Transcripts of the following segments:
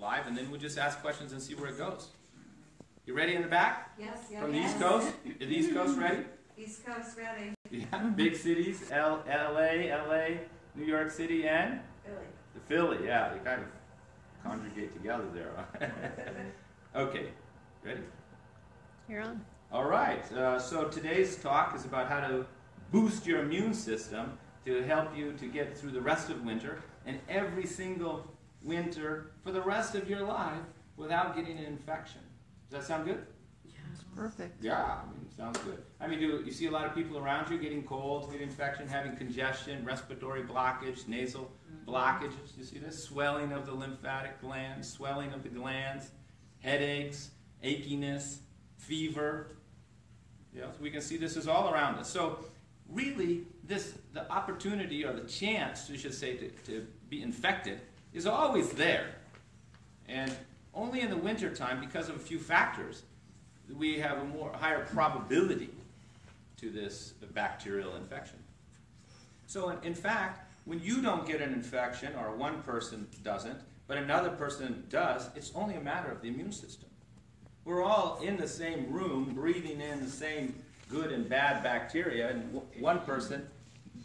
live, and then we'll just ask questions and see where it goes. You ready in the back? Yes, yes. From the East Coast? Is the East Coast ready? East Coast ready. Yeah, big cities, LA, New York City, and? Philly. The Philly, yeah, they kind of conjugate together there. Okay, ready? You're on. All right, so today's talk is about how to boost your immune system to help you to get through the rest of winter and every single winter for the rest of your life without getting an infection. Does that sound good? Yes, perfect. Yeah, I mean, it sounds good. I mean, do you see a lot of people around you getting colds, getting infection, having congestion, respiratory blockage, nasal blockages? You see this? Swelling of the lymphatic glands, swelling of the glands, headaches, achiness, fever. Yeah, so we can see this is all around us. So really, the opportunity or the chance, we should say, to be infected is always there. And only in the wintertime, because of a few factors, we have a higher probability to this bacterial infection. So in fact, when you don't get an infection, or one person doesn't, but another person does, it's only a matter of the immune system. We're all in the same room, breathing in the same good and bad bacteria, and one person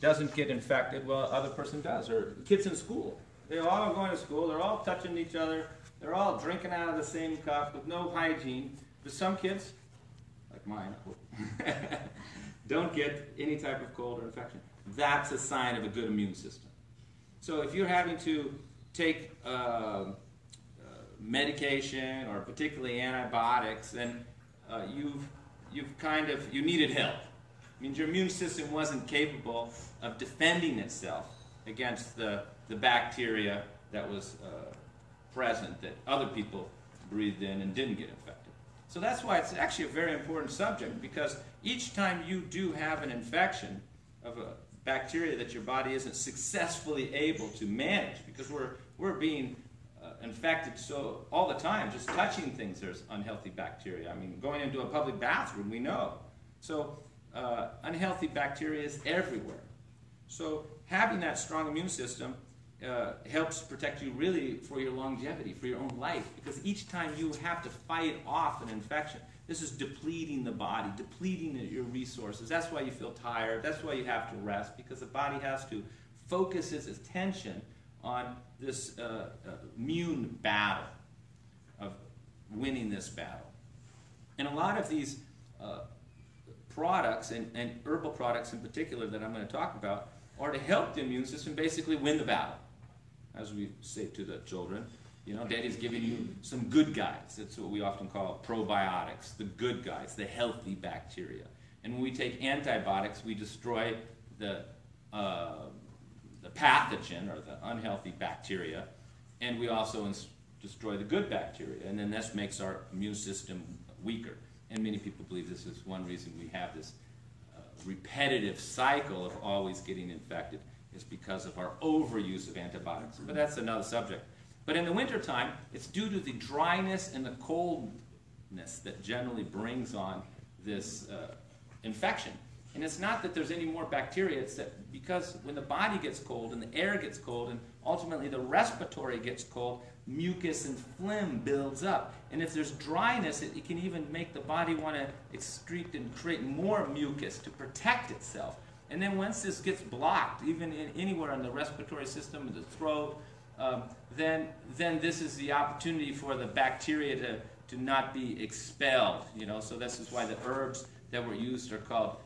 doesn't get infected, well, other person does. Or kids in school. They're all going to school, they're all touching each other, they're all drinking out of the same cup with no hygiene. But some kids, like mine, don't get any type of cold or infection. That's a sign of a good immune system. So if you're having to take medication, or particularly antibiotics, then you needed help. It means your immune system wasn't capable of defending itself against the bacteria that was present, that other people breathed in and didn't get infected. So that's why it's actually a very important subject, because each time you do have an infection of a bacteria that your body isn't successfully able to manage, because we're being infected so all the time, just touching things, there's unhealthy bacteria. I mean, going into a public bathroom, we know. So unhealthy bacteria is everywhere. So having that strong immune system helps protect you really for your longevity, for your own life, because each time you have to fight off an infection, this is depleting the body, depleting your resources. That's why you feel tired. That's why you have to rest, because the body has to focus its attention on this immune battle, of winning this battle. And a lot of these products, and herbal products in particular that I'm going to talk about, are to help the immune system basically win the battle. As we say to the children, you know, Daddy's giving you some good guys. That's what we often call probiotics, the good guys, the healthy bacteria. And when we take antibiotics, we destroy the pathogen, or the unhealthy bacteria, and we also destroy the good bacteria, and then this makes our immune system weaker. And many people believe this is one reason we have this repetitive cycle of always getting infected, is because of our overuse of antibiotics. But that's another subject. But in the wintertime, it's due to the dryness and the coldness that generally brings on this infection. And it's not that there's any more bacteria, it's that because when the body gets cold and the air gets cold and ultimately the respiratory gets cold, mucus and phlegm builds up. And if there's dryness, it can even make the body want to excrete and create more mucus to protect itself. And then once this gets blocked, even anywhere in the respiratory system, the throat, then this is the opportunity for the bacteria to not be expelled. You know, so this is why the herbs that were used are called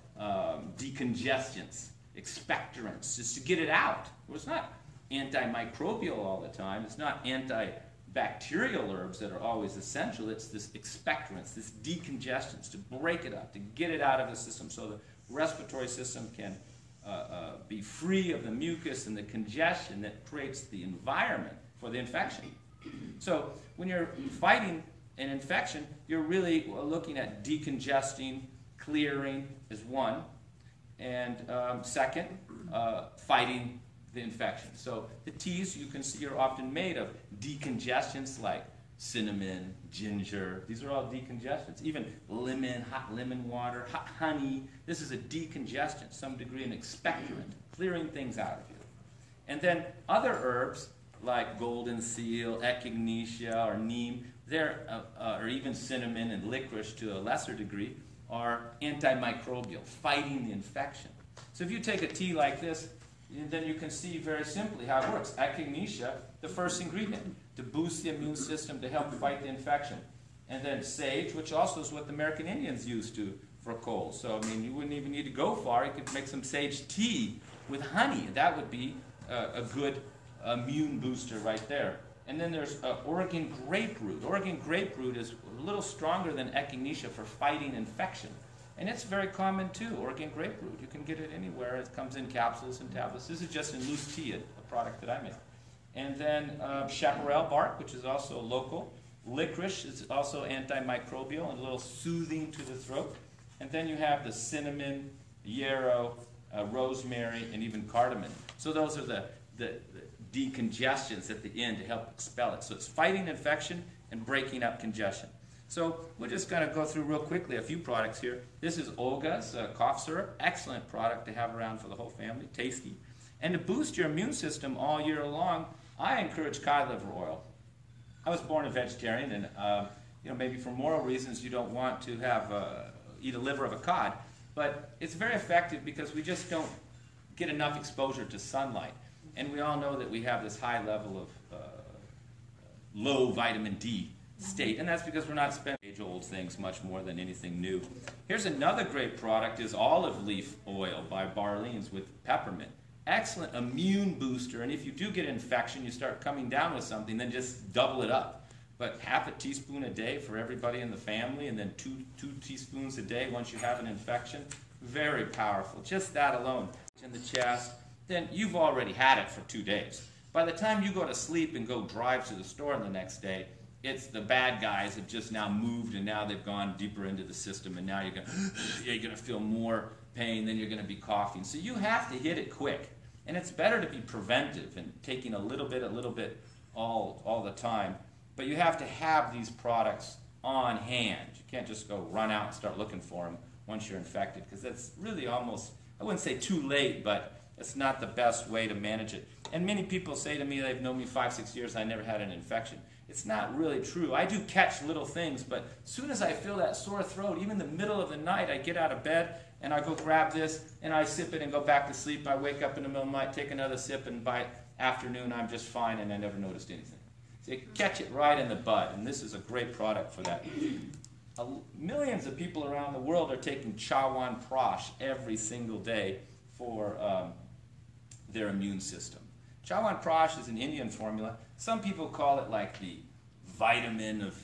decongestants, expectorants, just to get it out. Well, it's not antimicrobial all the time. It's not antibacterial herbs that are always essential. It's this expectorants, this decongestants, to break it up, to get it out of the system so the respiratory system can be free of the mucus and the congestion that creates the environment for the infection. So when you're fighting an infection, you're really looking at decongesting, clearing is one, and second, fighting the infection. So the teas you can see are often made of decongestants like cinnamon, ginger. These are all decongestants. Even lemon, hot lemon water, hot honey. This is a decongestant, some degree an expectorant, clearing things out of you. And then other herbs like golden seal, echinacea, or neem, or even cinnamon and licorice to a lesser degree, are antimicrobial, fighting the infection. So if you take a tea like this, then you can see very simply how it works. Echinacea, the first ingredient, to boost the immune system to help fight the infection. And then sage, which also is what the American Indians used to for cold. So, I mean, you wouldn't even need to go far. You could make some sage tea with honey. That would be a good immune booster right there. And then there's Oregon grapefruit. Oregon grapefruit is a little stronger than echinacea for fighting infection. And it's very common too, Oregon grapefruit. You can get it anywhere. It comes in capsules and tablets. This is just in loose tea, a product that I make. And then chaparral bark, which is also local. Licorice is also antimicrobial and a little soothing to the throat. And then you have the cinnamon, yarrow, rosemary, and even cardamom. So those are the decongestions at the end to help expel it. So it's fighting infection and breaking up congestion. So we're just going to go through real quickly a few products here. This is Olga's cough syrup. Excellent product to have around for the whole family. Tasty. And to boost your immune system all year long, I encourage cod liver oil. I was born a vegetarian, and maybe for moral reasons you don't want to have eat a liver of a cod, but it's very effective because we just don't get enough exposure to sunlight. And we all know that we have this high level of low vitamin D state, and that's because we're not spending age-old things much more than anything new. Here's another great product, is olive leaf oil by Barleans with peppermint. Excellent immune booster, and if you do get an infection, you start coming down with something, then just double it up. But half a teaspoon a day for everybody in the family, and then two teaspoons a day once you have an infection. Very powerful. Just that alone in the chest, then you've already had it for 2 days. By the time you go to sleep and go drive to the store the next day, it's the bad guys have just now moved, and now they've gone deeper into the system, and now you're going to feel more pain, then you're going to be coughing. So you have to hit it quick. And it's better to be preventive and taking a little bit all the time. But you have to have these products on hand. You can't just go run out and start looking for them once you're infected, because that's really almost, I wouldn't say too late, but it's not the best way to manage it. And many people say to me, they've known me 5-6 years, I never had an infection. It's not really true. I do catch little things, but as soon as I feel that sore throat, even in the middle of the night, I get out of bed and I go grab this and I sip it and go back to sleep. I wake up in the middle of the night, take another sip, and by afternoon I'm just fine and I never noticed anything. So you catch it right in the bud, and this is a great product for that. Millions of people around the world are taking Chawan Prash every single day for their immune system. Chawan Prash is an Indian formula. Some people call it like the vitamin of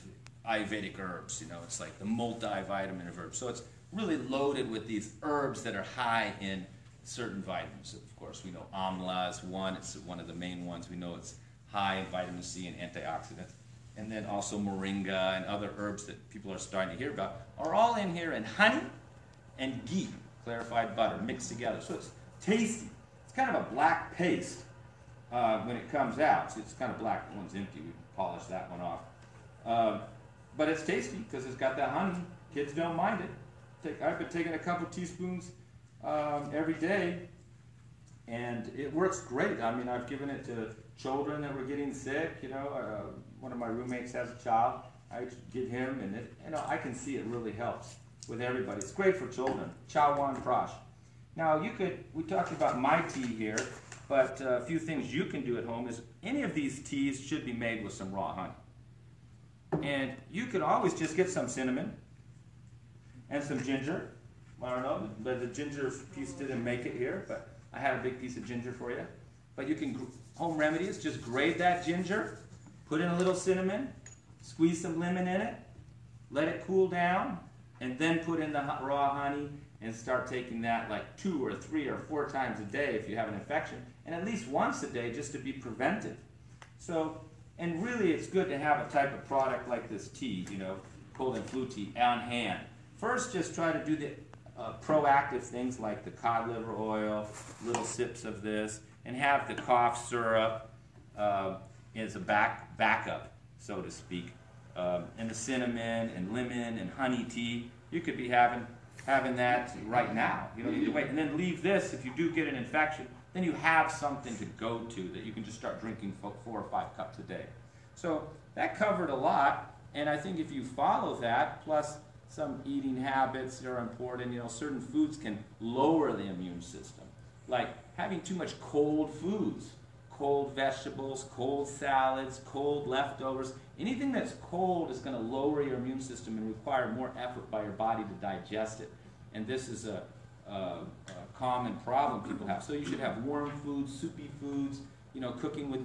Ayurvedic herbs. It's like the multivitamin of herbs. So it's really loaded with these herbs that are high in certain vitamins. Of course, we know amla is one. It's one of the main ones. We know it's high in vitamin C and antioxidants. And then also moringa and other herbs that people are starting to hear about are all in here, and honey and ghee, clarified butter, mixed together. So it's tasty. It's kind of a black paste when it comes out. So it's kind of black. The one's empty. We polish that one off. But it's tasty because it's got that honey. Kids don't mind it. I've been taking a couple teaspoons every day, and it works great. I mean, I've given it to children that were getting sick. One of my roommates has a child. I give him, and I can see it really helps with everybody. It's great for children. Chawan Prash. Now, we talked about my tea here, but a few things you can do at home is any of these teas should be made with some raw honey. And you could always just get some cinnamon and some ginger. I don't know, but the ginger piece didn't make it here, but I had a big piece of ginger for you. But you can, home remedies, just grate that ginger, put in a little cinnamon, squeeze some lemon in it, let it cool down, and then put in the raw honey and start taking that like 2 or 3 or 4 times a day if you have an infection, and at least once a day just to be preventive. So, and really it's good to have a type of product like this tea, cold and flu tea, on hand. First, just try to do the proactive things like the cod liver oil, little sips of this, and have the cough syrup as a backup, so to speak. And the cinnamon and lemon and honey tea, you could be having that right now. You don't need to wait. And then leave this, if you do get an infection, then you have something to go to that you can just start drinking 4 or 5 cups a day. So that covered a lot, and I think if you follow that, plus some eating habits that are important, certain foods can lower the immune system, like having too much cold foods, cold vegetables, cold salads, cold leftovers. Anything that's cold is going to lower your immune system and require more effort by your body to digest it. And this is a common problem people have. So you should have warm foods, soupy foods, cooking with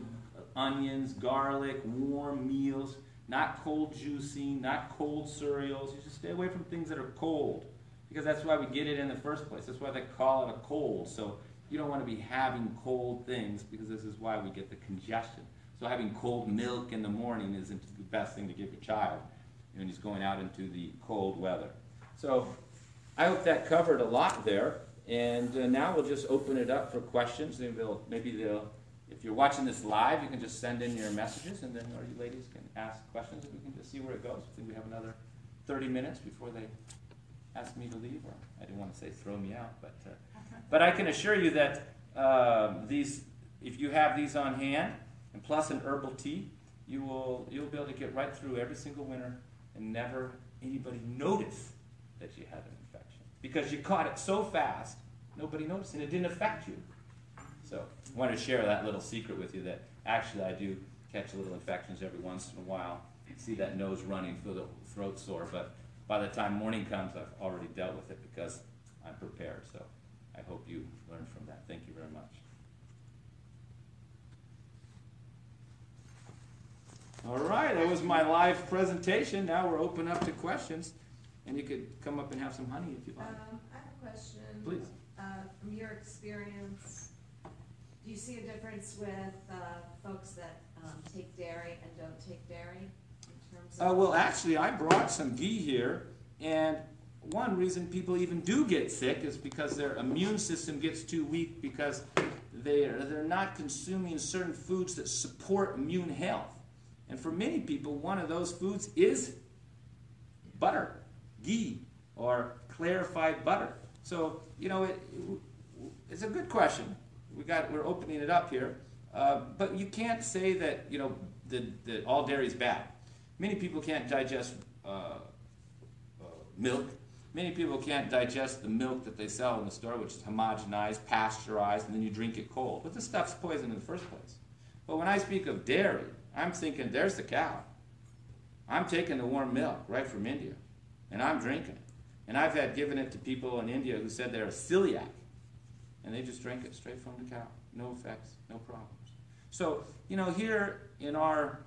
onions, garlic, warm meals, not cold juicing, not cold cereals. You should stay away from things that are cold, because that's why we get it in the first place. That's why they call it a cold. So you don't want to be having cold things, because this is why we get the congestion. So having cold milk in the morning isn't the best thing to give your child when he's going out into the cold weather. So I hope that covered a lot there. And now we'll just open it up for questions. Maybe they'll, if you're watching this live, you can just send in your messages, and then our you ladies can ask questions, and we can just see where it goes. I think we have another 30 minutes before they ask me to leave, or I didn't want to say throw me out, but I can assure you that if you have these on hand, and plus an herbal tea, you'll be able to get right through every single winter and never anybody notice that you had an infection, because you caught it so fast, nobody noticed, and it didn't affect you. So I wanted to share that little secret with you, that actually I do catch little infections every once in a while. You see that nose running, feel the throat sore, but by the time morning comes, I've already dealt with it because I'm prepared. So I hope you learned from that. Thank you very much. All right, that was my live presentation. Now we're open up to questions, and you could come up and have some honey if you like. I have a question. Please. From your experience, do you see a difference with folks that take dairy and don't take dairy in terms of? Well, actually, I brought some ghee here, and one reason people even do get sick is because their immune system gets too weak, because they're not consuming certain foods that support immune health. And for many people, one of those foods is butter, ghee, or clarified butter. So, it's a good question. We're opening it up here. But you can't say that, that all dairy is bad. Many people can't digest milk. Many people can't digest the milk that they sell in the store, which is homogenized, pasteurized, and then you drink it cold. But this stuff's poison in the first place. But when I speak of dairy, I'm thinking, there's the cow. I'm taking the warm milk right from India, and I'm drinking it. And I've had given it to people in India who said they're celiac, and they just drink it straight from the cow. No effects, no problems. So, here in our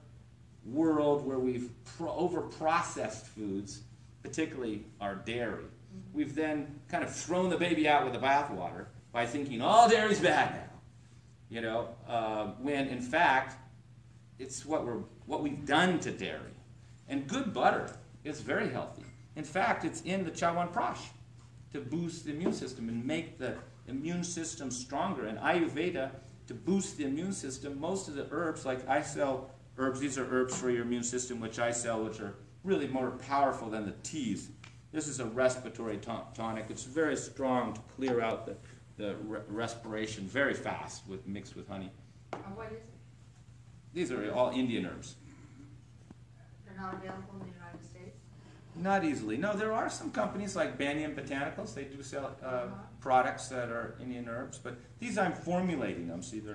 world where we've over-processed foods, particularly our dairy, we've then kind of thrown the baby out with the bathwater by thinking all dairy's bad now. When in fact, it's what we've done to dairy. And good butter is very healthy. In fact, it's in the Chyawanprash to boost the immune system and make the immune system stronger. And Ayurveda, to boost the immune system, most of the herbs, like I sell herbs, these are herbs for your immune system, which I sell, which are really more powerful than the teas. This is a respiratory tonic. It's very strong to clear out the respiration very fast mixed with honey. What is it? These are all Indian herbs. They're not available in the United States? Not easily. No, there are some companies like Banyan Botanicals. They do sell products that are Indian herbs, but these I'm formulating them. See, they're